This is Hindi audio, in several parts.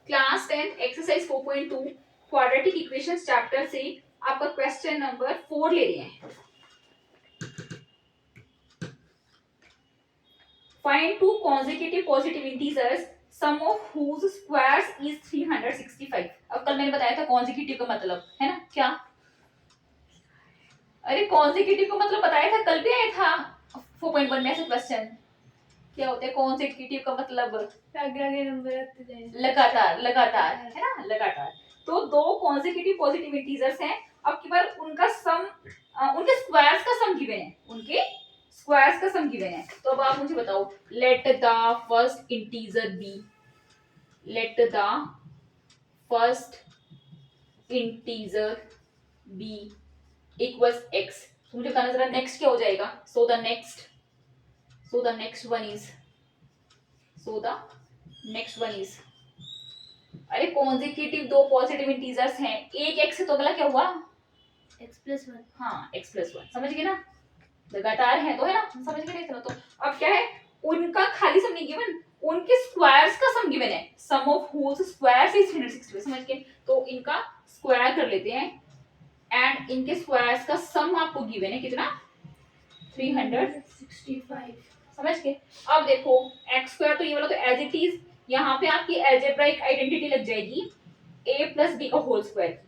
Class 10 exercise 4.2 quadratic equations chapter से आपका क्वेश्चन नंबर 4 ले रहे हैं। Find two consecutive positive integers sum of whose squares is 365। अब कल मैंने बताया था consecutive का मतलब है ना क्या? अरे consecutive का मतलब बताया था, कल भी आया था 4.1 में ऐसा क्वेश्चन। क्या होता है consecutive का मतलब? आगे नंबर आते जाएंगे, लगातार लगातार है ना, लगातार। तो दो consecutive पॉजिटिव इंटीजर्स हैं, अब की बार उनका सम, उनके स्क्वायर्स का सम गिवन है, उनके स्क्वायर्स का सम गिवन है। तो अब आप मुझे बताओ, let the first integer be, let the first integer be equals X. तो मुझे बताना जरा नेक्स्ट क्या हो जाएगा। So the next one is, so the next one is, अरे कॉन्जिक्यूटिव दो पॉजिटिव इंटीजर्स हैं, एक एक्स है तो अगला क्या हुआ? x+1। हाँ x+1, समझ गए ना, लगातार है तो है ना, समझ गए इतना। तो अब क्या है, उनका खाली सम नहीं गिवन, उनके स्क्वायर्स का सम गिवन है, सम ऑफ whose squares is 365, समझ गए। तो इनका स्क्वायर कर लेते हैं एंड इनके स्क्वायर्स का सम आपको गिवन है कितना? 365, समझ गए। अब देखो x² तो ये वाला तो एज इट इज, यहाँ पे आपकी एल्जेब्राइक आइडेंटिटी लग जाएगी a प्लस बी का होल स्क्वायर,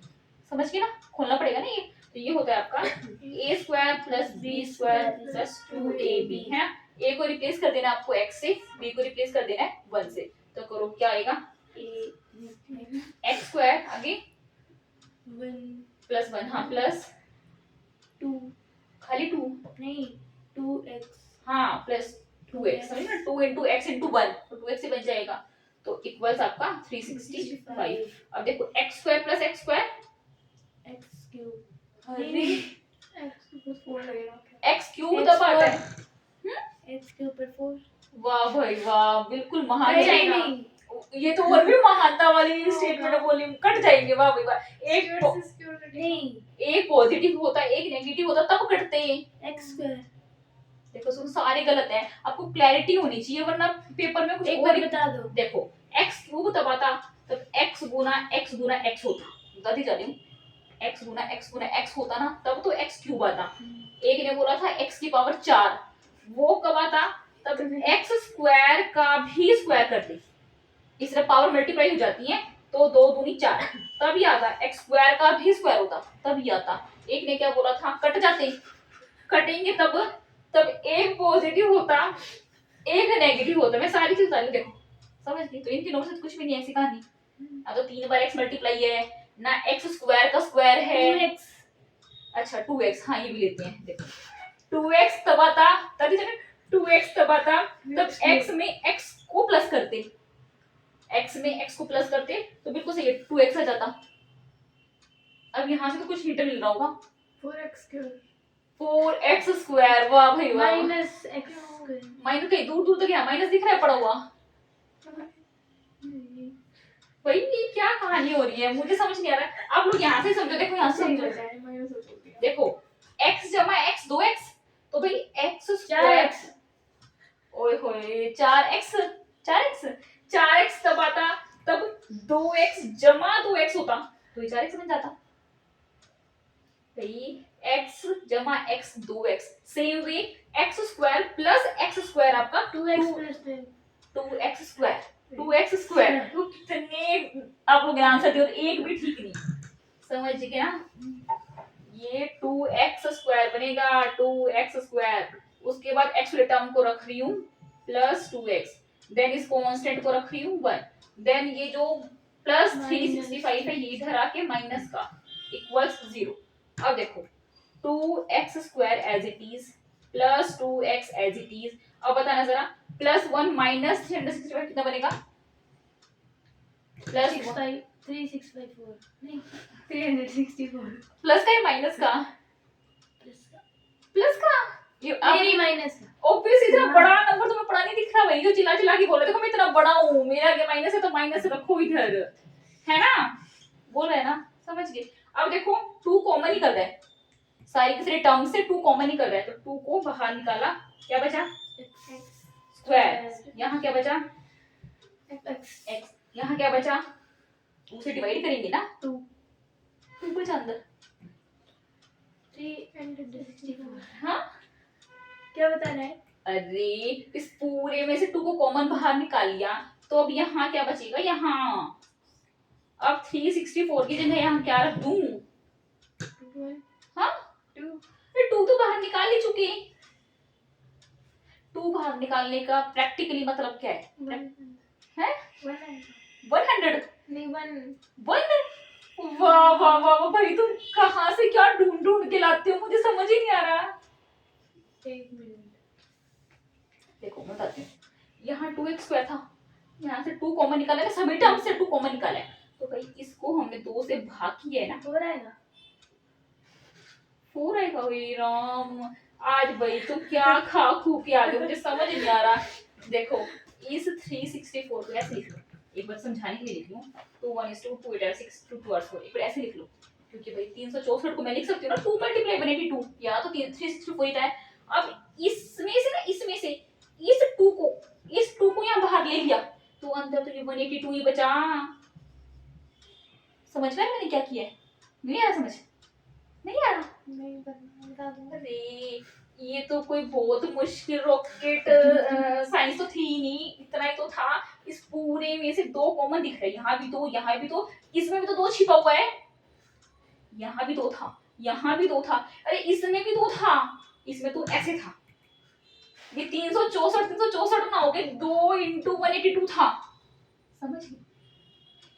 समझ गए ना, खोलना पड़ेगा ना ये। तो ये होता है आपका a² plus b² plus 2ab है। a को रिप्लेस कर देना आपको x से, b को रिप्लेस कर देना है 1 से। तो करो क्या आएगा, x² आगे 1 प्लस 1, हाँ प्लस 2 खाली 2 नहीं 2x, हाँ प्लस 2x, समझ ना, 2 into x into 1 तो 2x से बन जाएगा। तो इक्वल्स आपका 365। अब देखो x² प्लस x², x³ अरे x/4 लगेगा, x³ तब आता है, x³ पर 4। वाह भाई वाह, बिल्कुल महान नहीं, जाएगा। नहीं। ये तो और भी महानता वाली स्टेटमेंट बोली, कट जाएंगे, वाह भाई वाह। एक पॉजिटिव होता है एक नेगेटिव होता तब कटते हैं। x²। देखो सुन, सारे गलत हैं, आपको क्लैरिटी होनी चाहिए वरना पेपर में कुछ एक और बार ही। बता दो। देखो x³ तब आता तब x गुना x गुना x होता, बताती जा रही हूँ, x गुना x गुना x होता ना, तब तो x³ आता। एक ने बोला था x की पावर 4, वो कब आता? तब x² का भी स्क्वायर करते, इस तरह पावर मल्टीप्लाई हो जाती है तो 2 दूनी 4, तभी आता। x² का भी स्क्वायर होता तभी आता। एक ने क्या बोला था, कट जाते, कटेंगे तब एक पॉजिटिव होता एक नेगेटिव होता। मैं सारी चीज बता रही, देखो समझ गई। तो इन तीनों में से कुछ भी नहीं है ऐसी कहानी। अब तो 3 बार x मल्टीप्लाई है ना, x² का स्क्वायर है 2x। अच्छा 2x, हाँ ये भी लेते हैं। देखो 2x तब आता, तभी जब 2x तब आता तब x में x को प्लस करते, x में x को प्लस करते तो बिल्कुल सही है, 2x आ जाता। अब यहाँ से तो कुछ हिंट मिल रहा होगा, 4x², वाह भाई वाह। -x²। माइनस कहीं दूर दूर तक यहाँ माइनस दिख रहा है पड़ा हुआ, भाई ये क्या कहानी हो रही है, मुझे समझ नहीं आ रहा है। आप लोग यहाँ से समझो, देखो यहाँ से समझो, देखो x जमा x 2x, तो भाई x², ओए होए 4x तब आता तब 2x जमा 2x होता तो ये 4x बन जाता भाई। x जमा x 2x, same way x² plus x² आपका 2x+3 2x²। तो कितने आप लोग आंसर दिए और एक भी ठीक नहीं, समझ गए ना। ये 2x² बनेगा, 2x²। उसके बाद x वाले टर्म को रख रही हूँ प्लस 2x, देन इस कांस्टेंट को रख रही हूँ 1, देन ये जो प्लस 365 है ये इधर आके माइनस का इक्वल्स 0। अब देखो 2x² as it is plus 2x as it is. अब बताना जरा, +1 माइनस 365 कितना बनेगा? प्लस 364 नहीं 364 प्लस का या माइनस का? प्लस का, ये मेरी माइनस ऑब्वियस इतना बड़ा नंबर तुम्हें पढ़ा नहीं दिख रहा, वही जो चिल्ला चिल्ला के बोल रहे, देखो मैं इतना बड़ा हूँ, मेरा आगे माइनस है तो माइनस रखो इधर, है ना, बोल रहे हैं ना, समझ गए। अब देखो 2 कॉमन ही कर रहा है, सारी की सारी टर्म से 2 कॉमन ही कर रहा है, तो 2 को बाहर निकाला, क्या बचा? स्क्वायर। यहाँ क्या बचा? x। x। यहाँ क्या बचा? 2 से डिवाइड करेंगे ना, 2 2 बचा अंदर। 364। हाँ क्या बताना है? अरे इस पूरे में से 2 को कॉमन बाहर निकाल लिया, तो अब यहाँ क्या बचेगा, यहाँ अब 364 की जगह यहाँ क्या रख दूं? 1 हाँ 2 फिर 2 तो बाहर निकाल ही चुके। 2 बाहर निकालने का प्रैक्टिकली मतलब क्या है? 1 है 100 100 नहीं 1 1। वाह वाह वाह वाह, भाई तुम कहाँ से क्या ढूंढ ढूंढ के लाते हो, मुझे समझ ही नहीं आ रहा। 1 मिनट। देखो मैं बताती हूँ, यहाँ 2x स्क्वायर था, यहाँ से 2 कॉमन निकाला है, सभी टर्म से 2 कॉमन निकाला है, तो भाई इसको हमने 2 से भाग किया है ना, 4 आएगा। 4 आएगा। हे राम, आज भाई तुम क्या खा खू के आ गए, मुझे समझ नहीं आ रहा। देखो इस 364 को ऐसे लिख लो, एक बार समझाने के लिए लिख लूँ, 2 1 is to 2 8 6 2 2 4, एक बार ऐसे लिख लो, क्योंकि भाई 364 को मैं लिख सकती हूँ ना 2 मल्टीप्लाई 182, या तो 364 ही था। अब इसमें से ना, इसमें से इस 2 को यहाँ बाहर ले लिया, तो अंदर तो ये 182 ही बचा। समझ में आया मैंने क्या किया है? नहीं आ रहा समझ? नहीं आ रहा? नहीं बता दूंगा। अरे ये तो कोई बहुत मुश्किल रॉकेट साइंस तो थी ही नहीं, इतना ही तो था। इस पूरे में से 2 कॉमन दिख रहे हैं, यहाँ भी 2, यहाँ भी 2, इसमें भी तो 2 छिपा हुआ है, यहाँ भी 2 था, यहाँ भी 2 था, अरे इसमें भी 2 था, इसमें तो ऐसे था। ये 364 ना हो गए, 2 इंटू 182 था, समझ गए?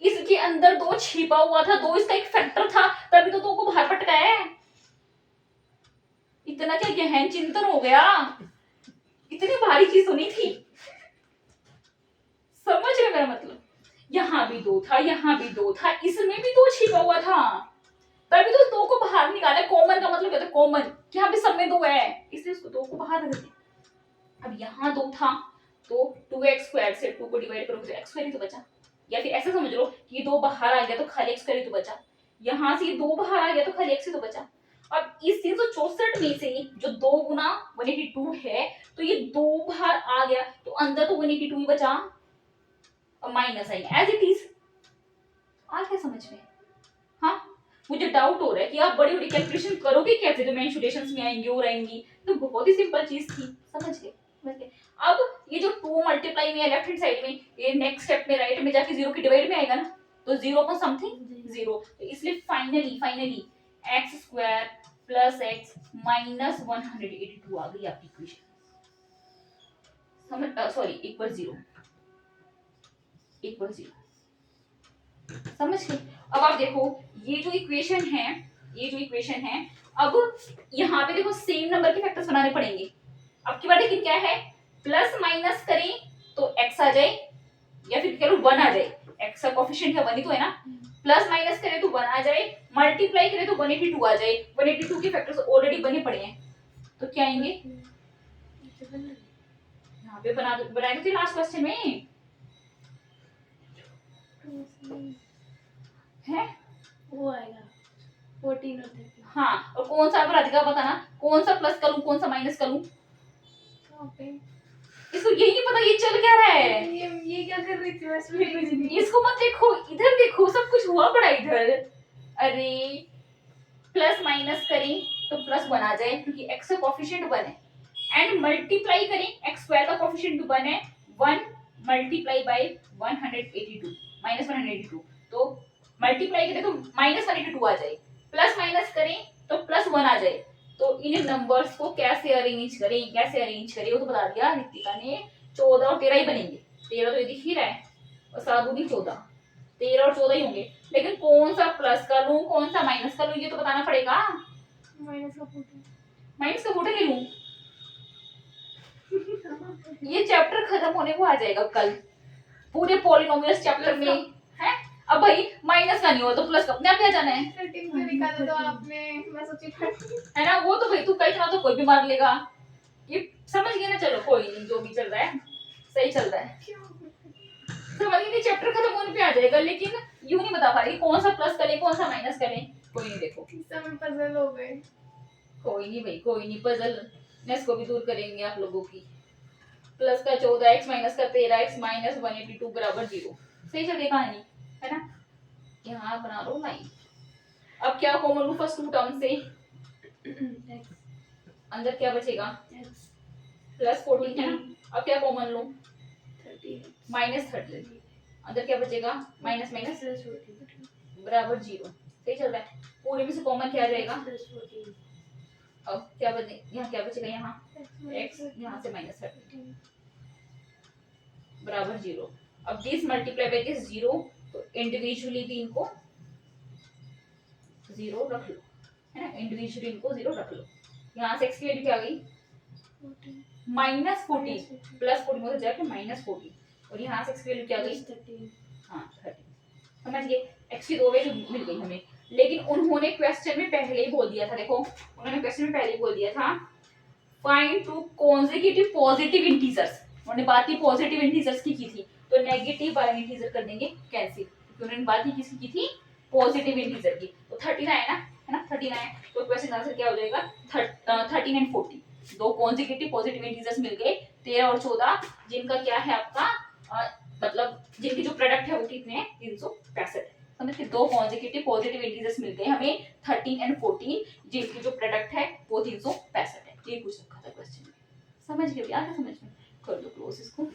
इसके अंदर 2 छिपा हुआ था, 2 इसका एक फैक्टर था, तभी तो 2 को बाहर पटकाया है। इतना क्या गहन चिंतन हो गया, इतनी भारी चीज तो नहीं थी। समझ रहे मेरा मतलब? यहाँ भी 2 था, यहाँ भी 2 था, इसमें भी 2 छिपा हुआ था, तभी तो 2 को बाहर निकाला। कॉमन का मतलब क्या होता है? कॉमन, यहाँ पे सब में 2 है, इसलिए उसको 2 को बाहर रख दिया। अब यहाँ 2 था, तो 2x स्क्वायर से 2 को डिवाइड करोगे तो x स्क्वायर ही तो बचा, या फिर ऐसे समझ लो कि 2 बाहर आ गया तो खाली x स्क्वायर ही तो बचा, यहाँ से 2 बाहर आ गया तो खाली x ही तो बचा। अब इस 364 में से जो 2 गुना 182 है, तो ये 2 बाहर आ गया तो अंदर तो 182 ही बचा, और माइनस आएंगे एज इट इज। आ क्या समझ में? हाँ मुझे डाउट हो रहा है कि आप बड़ी बड़ी कैलकुलेशन करोगे कैसे, जो मेंसुरेशंस में आएंगी और आएंगी, तो बहुत ही सिंपल चीज थी, समझ गए? समझ गए? अब ये जो 2 मल्टीप्लाई में लेफ्ट हैंड साइड में, ये नेक्स्ट स्टेप में राइट में जाके 0 की डिवाइड में आएगा ना, तो 0 पर समथिंग 0, तो इसलिए finally x square plus x minus 182 आ गई आपकी इक्वेशन। समझ? सॉरी इक्वल 0, इक्वल 0, समझ गए? अब आप देखो ये जो इक्वेशन है, ये जो इक्वेशन है, अब यहाँ पे देखो सेम नंबर के फैक्टर्स बनाने पड़ेंगे। अब की बात लेकिन क्या है, प्लस माइनस करें तो x आ जाए, या फिर कह लो 1 आ जाए, x का कोएफिशिएंट है 1 ही तो है ना, प्लस माइनस करें तो 1 आ जाए, मल्टीप्लाई करें तो 182 आ जाए। 182 के फैक्टर्स ऑलरेडी बने पड़े हैं, तो क्या आएंगे? यहाँ पे बनाए थे लास्ट क्वेश्चन में है, वो आएगा 14 और 13। हाँ, और कौन सा राधिका बताना, कौन सा प्लस करूं कौन सा माइनस करूं? कहाँ पे? इसको यही नहीं पता ये चल क्या रहा है। ये क्या कर रही थी मैं? इसको मत देखो, इधर देखो, सब कुछ हुआ पड़ा इधर। अरे प्लस माइनस करें तो प्लस 1 आ जाए, क्योंकि x का कोएफिशिएंट 1 है, एंड मल्टीप्लाई करें x स्क्वायर का कोएफिशिएंट भी 1 है, 1 मल्टीप्लाई बाय 182 माइनस 182, तो मल्टीप्लाई करें तो माइनस 182 आ जाए, प्लस माइनस करें तो प्लस 1 आ जाए। तो इन नंबर्स को कैसे अरेंज करें वो तो बता दिया रितिका ने। 14 और 13 ही बनेंगे, 13 तो ये दिख ही रहा है, और 7 दूनी 14, 13 और 14 ही होंगे, लेकिन कौन सा प्लस का लूं कौन सा माइनस का लूं ये तो बताना पड़ेगा। माइनस का फोटो। माइनस का फोटो ले लूं? ये चैप्टर खत्म होने को आ जाएगा कल, पूरे पॉलिनोमियल्स चैप्टर में है। अब भाई माइनस का नहीं हो तो प्लस का अपने आप आ जाना है, सेटिंग पे निकाला तो आपने, मैं सोची है ना? वो तो भाई तू कहीं ना तो कोई भी मार लेगा, ये समझ गए ना? चलो कोई नहीं, जो भी चल रहा है सही चल रहा है, समझ गए? चैप्टर खत्म होने पे आ जाएगा, लेकिन यूं नहीं बता पा रही कौन सा प्लस करें कौन सा माइनस करें। कोई नहीं, देखो सब पजल हो गए। कोई नहीं भाई, कोई नहीं, पजलनेस को भी दूर करेंगे आप लोगों की। प्लस का 14 x माइनस का 13 x माइनस 182 बराबर 0, सही चल रही कहानी, है ना? यहाँ बना लो लाइन। अब क्या कॉमन लूं फर्स्ट टू टर्म से, x अंदर क्या बचेगा x प्लस 14 है ना। अब क्या कॉमन लूं 30 माइनस 30, अंदर क्या बचेगा माइनस माइनस प्लस 14 बराबर 0। सही चल रहा है, पूरे में से कॉमन क्या आ जाएगा, प्लस 14 अब क्या बचे यहाँ, क्या बचेगा यहाँ x, यहाँ से माइनस 30 बराबर 0। अब दिस मल्टीप्लाई बाय दिस 0, तो इंडिविजुअली भी इनको 0 रख लो, है ना, इंडिविजुअली इनको 0 रख लो। यहाँ से x की वैल्यू क्या आ गई माइनस 14 प्लस 14 हो जाएगा माइनस 14, और यहाँ से x की वैल्यू क्या आ गई 13 हाँ 30। समझ गए, x की दो वैल्यू मिल गई हमें। लेकिन उन्होंने क्वेश्चन में पहले ही बोल दिया था, देखो उन्होंने क्वेश्चन में पहले ही बोल दिया था find two consecutive positive integers. उन्होंने बात ही पॉजिटिव इंटीजर्स की थी, तो नेगेटिव वाला इंटीजर कर देंगे कैंसिल, क्योंकि उन्होंने बात ही किसकी की थी पॉजिटिव इंटीजर की। तो 39 है ना 39, तो क्वेश्चन आंसर क्या हो जाएगा 13 एंड 40। दो कॉन्सेक्यूटिव पॉजिटिव इंटीजर्स मिल गए 13 और 14, जिनका क्या है आपका मतलब जिनकी जो प्रोडक्ट है वो कितने हैं 365 है। समझ के, दो कॉन्सेक्यूटिव पॉजिटिव इंटीजर्स मिल गए हमें 13 एंड 14, जिनकी जो प्रोडक्ट है वो 365 है। ये पूछ रखा था क्वेश्चन में, समझ गए, आ गया समझ में, कर दो क्लोज इसको।